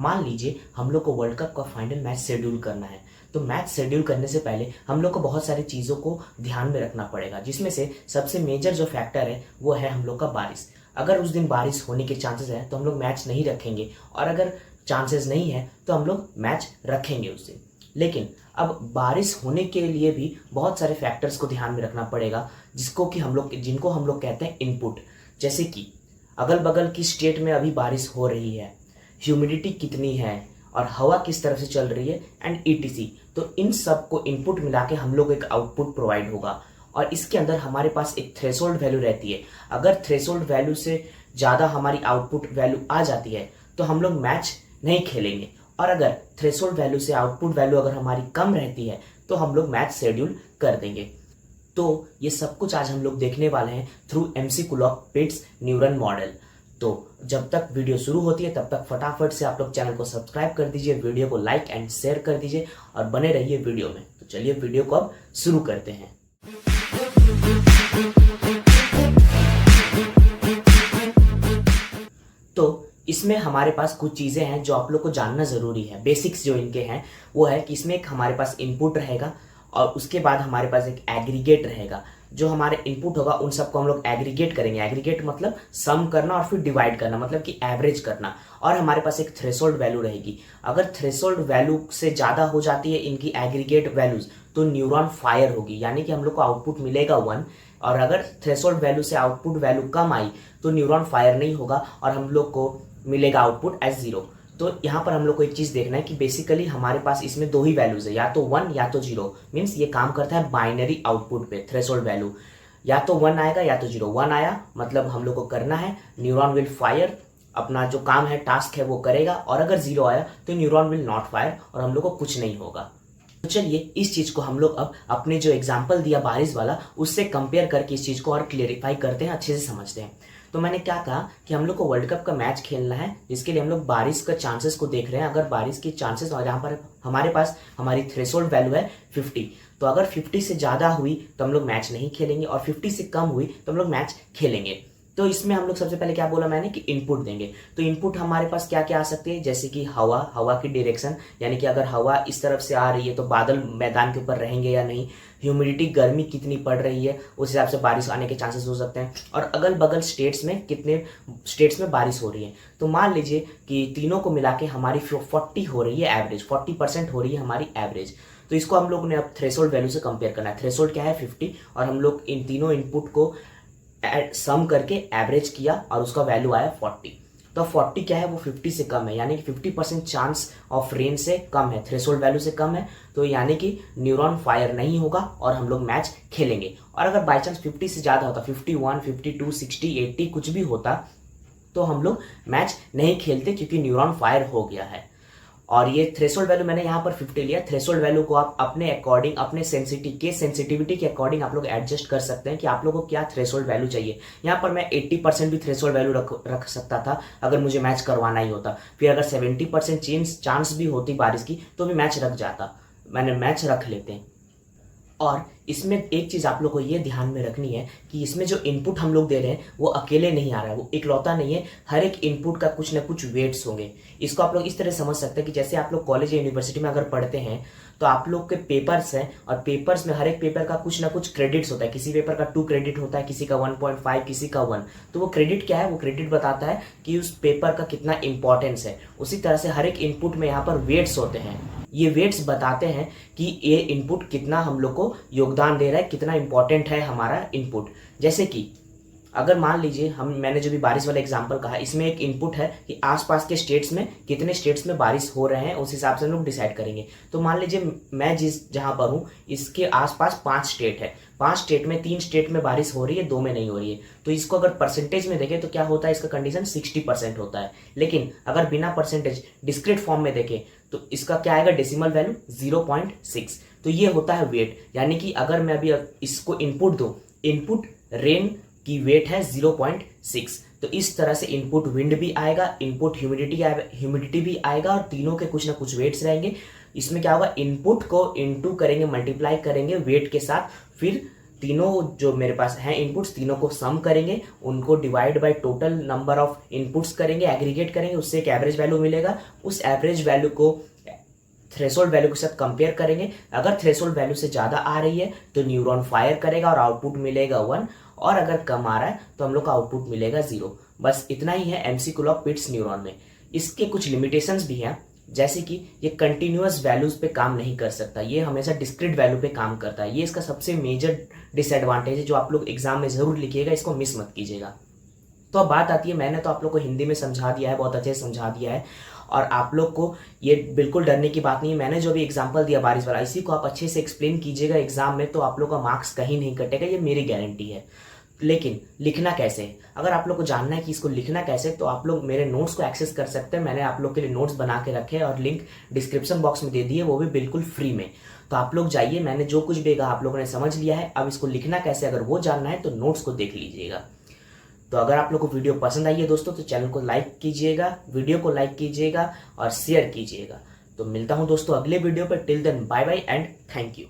मान लीजिए हम लोग को वर्ल्ड कप का फाइनल मैच शेड्यूल करना है। तो मैच शेड्यूल करने से पहले हम लोग को बहुत सारी चीज़ों को ध्यान में रखना पड़ेगा, जिसमें से सबसे मेजर जो फैक्टर है वो है हम लोग का बारिश। अगर उस दिन बारिश होने के चांसेस है तो हम लोग मैच नहीं रखेंगे, और अगर चांसेस नहीं है तो हम लोग मैच रखेंगे उस दिन। लेकिन अब बारिश होने के लिए भी बहुत सारे फैक्टर्स को ध्यान में रखना पड़ेगा, जिनको हम लोग कहते हैं इनपुट। जैसे कि अगल बगल की स्टेट में अभी बारिश हो रही है, ह्यूमिडिटी कितनी है, और हवा किस तरफ से चल रही है, एंड ईटीसी। तो इन सब को इनपुट मिला के हम लोग को एक आउटपुट प्रोवाइड होगा, और इसके अंदर हमारे पास एक थ्रेशोल्ड वैल्यू रहती है। अगर थ्रेशोल्ड वैल्यू से ज़्यादा हमारी आउटपुट वैल्यू आ जाती है तो हम लोग मैच नहीं खेलेंगे, और अगर थ्रेशोल्ड वैल्यू से आउटपुट वैल्यू अगर हमारी कम रहती है तो हम लोग मैच शेड्यूल कर देंगे। तो ये सब कुछ आज हम लोग देखने वाले हैं थ्रू MC कुलॉक-पिट्स न्यूरल मॉडल। तो जब तक वीडियो शुरू होती है तब तक फटाफट से आप लोग चैनल को सब्सक्राइब कर दीजिए, वीडियो को लाइक एंड शेयर कर दीजिए, और बने रहिए वीडियो में। तो चलिए वीडियो को अब शुरू करते हैं। तो इसमें हमारे पास कुछ चीज़ें हैं जो आप लोग को जानना ज़रूरी है। बेसिक्स जो इनके हैं वो है कि इसमें एक हमारे पास इनपुट रहेगा, और उसके बाद हमारे पास एक एग्रीगेट रहेगा। जो हमारे इनपुट होगा उन सबको हम लोग एग्रीगेट करेंगे। एग्रीगेट मतलब सम करना और फिर डिवाइड करना, मतलब कि एवरेज करना। और हमारे पास एक थ्रेशोल्ड वैल्यू रहेगी। अगर थ्रेशोल्ड वैल्यू से ज़्यादा हो जाती है इनकी एग्रीगेट वैल्यूज तो न्यूरॉन फायर होगी, यानी कि हम लोग को आउटपुट मिलेगा 1। और अगर थ्रेशोल्ड वैल्यू से आउटपुट वैल्यू कम आई तो न्यूरॉन फायर नहीं होगा और हम लोग को मिलेगा आउटपुट एज 0। तो यहाँ पर हम लोग को एक चीज़ देखना है कि बेसिकली हमारे पास इसमें दो ही वैल्यूज है, या तो 1 या तो 0। मीन्स ये काम करता है बाइनरी आउटपुट पे। थ्रेशोल्ड वैल्यू या तो 1 आएगा या तो 0। 1 आया मतलब हम लोग को करना है, न्यूरॉन विल फायर, अपना जो काम है टास्क है वो करेगा। और अगर 0 आया तो न्यूरॉन विल नॉट फायर और हम लोग को कुछ नहीं होगा। तो चलिए इस चीज़ को हम लोग अब अपने जो एग्जाम्पल दिया बारिश वाला उससे कंपेयर करके इस चीज़ को और क्लियरिफाई करते हैं, अच्छे से समझते हैं। तो मैंने क्या कहा कि हम लोग को वर्ल्ड कप का मैच खेलना है, जिसके लिए हम लोग बारिश का चांसेस को देख रहे हैं। अगर बारिश के चांसेस, और यहाँ पर हमारे पास हमारी थ्रेशोल्ड वैल्यू है 50, तो अगर 50 से ज़्यादा हुई तो हम लोग मैच नहीं खेलेंगे, और 50 से कम हुई तो हम लोग मैच खेलेंगे। तो इसमें हम लोग सबसे पहले क्या बोला मैंने कि इनपुट देंगे। तो इनपुट हमारे पास क्या क्या आ सकती है, जैसे कि हवा की डायरेक्शन, यानी कि अगर हवा इस तरफ से आ रही है तो बादल मैदान के ऊपर रहेंगे या नहीं। ह्यूमिडिटी, गर्मी कितनी पड़ रही है, उस हिसाब से बारिश आने के चांसेस हो सकते हैं। और अगल बगल स्टेट्स में कितने स्टेट्स में बारिश हो रही है। तो मान लीजिए कि तीनों को मिला के हमारी 40 हो रही है एवरेज, 40% हो रही है हमारी एवरेज। तो इसको हम लोग ने अब थ्रेशोल्ड वैल्यू से कंपेयर करना है। थ्रेशोल्ड क्या है 50, और हम लोग इन तीनों इनपुट को सम करके एवरेज किया और उसका वैल्यू आया 40। तो 40 क्या है, वो 50 से कम है, यानी कि 50% चांस ऑफ रेन से कम है, थ्रेशोल्ड वैल्यू से कम है। तो यानी कि न्यूरॉन फायर नहीं होगा और हम लोग मैच खेलेंगे। और अगर बाई चांस 50 से ज़्यादा होता, 51, 52, 60, 80 कुछ भी होता, तो हम लोग मैच नहीं खेलते, क्योंकि न्यूरॉन फायर हो गया है। और ये थ्रेशोल्ड वैल्यू मैंने यहाँ पर 50 लिया। थ्रेशोल्ड वैल्यू को आप अपने अकॉर्डिंग, अपने सेंसिटिविटी के अकॉर्डिंग आप लोग एडजस्ट कर सकते हैं कि आप लोगों को क्या थ्रेशोल्ड वैल्यू चाहिए। यहाँ पर मैं 80% भी थ्रेशोल्ड वैल्यू रख सकता था अगर मुझे मैच करवाना ही होता। फिर अगर 70% चांस भी होती बारिश की तो भी मैच रख जाता। मैंने मैच रख लेते हैं। और इसमें एक चीज़ आप लोग को ये ध्यान में रखनी है कि इसमें जो इनपुट हम लोग दे रहे हैं वो अकेले नहीं आ रहा है, वो इकलौता नहीं है। हर एक इनपुट का कुछ ना कुछ वेट्स होंगे। इसको आप लोग इस तरह समझ सकते हैं कि जैसे आप लोग कॉलेज या यूनिवर्सिटी में अगर पढ़ते हैं तो आप लोग के पेपर्स हैं, और पेपर्स में हर एक पेपर का कुछ ना कुछ क्रेडिट्स होता है। किसी पेपर का 2 क्रेडिट होता है, किसी का 1.5, किसी का 1। तो वो क्रेडिट क्या है, वो क्रेडिट बताता है कि उस पेपर का कितना इंपॉर्टेंस है। उसी तरह से हर एक इनपुट में यहाँ पर वेट्स होते हैं। ये वेट्स बताते हैं कि ये इनपुट कितना हम लोग को योगदान दे रहा है, कितना इंपॉर्टेंट है हमारा इनपुट। जैसे कि अगर मान लीजिए मैंने जो भी बारिश वाला एग्जांपल कहा, इसमें एक इनपुट है कि आसपास के स्टेट्स में कितने स्टेट्स में बारिश हो रहे हैं, उस हिसाब से हम लोग डिसाइड करेंगे। तो मान लीजिए मैं जहाँ पर हूँ इसके आसपास 5 स्टेट है। 5 स्टेट में 3 स्टेट में बारिश हो रही है, 2 में नहीं हो रही है। तो इसको अगर परसेंटेज में देखें तो क्या होता है, इसका कंडीशन 60% होता है। लेकिन अगर बिना परसेंटेज डिस्क्रीट फॉर्म में देखें तो इसका क्या आएगा, डेसिमल वैल्यू 0.6। तो ये होता है वेट, यानी कि अगर मैं अभी इसको इनपुट दूं, इनपुट रेन की वेट है 0.6। तो इस तरह से इनपुट विंड भी आएगा, इनपुट ह्यूमिडिटी भी आएगा, और तीनों के कुछ ना कुछ वेट्स रहेंगे। इसमें क्या होगा, इनपुट को इनटू करेंगे, मल्टीप्लाई करेंगे वेट के साथ, फिर तीनों जो मेरे पास हैं इनपुट्स, तीनों को सम करेंगे, उनको divide by total number of inputs करेंगे, एग्रीगेट करेंगे, उससे एक एवरेज वैल्यू मिलेगा। उस एवरेज वैल्यू को थ्रेशोल्ड वैल्यू के साथ कंपेयर करेंगे। अगर थ्रेशोल्ड वैल्यू से ज़्यादा आ रही है तो न्यूरॉन फायर करेगा और आउटपुट मिलेगा 1, और अगर कम आ रहा है तो हम लोग का आउटपुट मिलेगा 0। बस इतना ही है MC क्लॉक पिट्स न्यूरॉन में। इसके कुछ लिमिटेशंस भी हैं, जैसे कि ये कंटिन्यूअस वैल्यूज पे काम नहीं कर सकता, ये हमेशा डिस्क्रीट वैल्यू पे काम करता है। ये इसका सबसे मेजर डिसएडवांटेज है, जो आप लोग एग्जाम में जरूर लिखिएगा, इसको मिस मत कीजिएगा। तो अब बात आती है, मैंने तो आप लोग को हिंदी में समझा दिया है, बहुत अच्छे से समझा दिया है, और आप लोग को ये बिल्कुल डरने की बात नहीं है। मैंने जो भी एग्जांपल दिया बारिश वाला, इसी को आप अच्छे से एक्सप्लेन कीजिएगा एग्जाम में, तो आप लोग का मार्क्स कहीं नहीं कटेगा, ये मेरी गारंटी है। लेकिन लिखना कैसे, अगर आप लोग को जानना है कि इसको लिखना कैसे, तो आप लोग मेरे नोट्स को एक्सेस कर सकते हैं। मैंने आप लोग के लिए नोट्स बना के रखे हैं और लिंक डिस्क्रिप्शन बॉक्स में दे दिए, वो भी बिल्कुल फ्री में। तो आप लोग जाइए, मैंने जो कुछ भी कहा आप लोगों ने समझ लिया है। अब इसको लिखना कैसे अगर वो जानना है तो नोट्स को देख लीजिएगा। तो अगर आप लोग को वीडियो पसंद आई है दोस्तों, तो चैनल को लाइक कीजिएगा, वीडियो को लाइक कीजिएगा और शेयर कीजिएगा। तो मिलता हूं दोस्तों अगले वीडियो पर। Till then bye bye and thank you.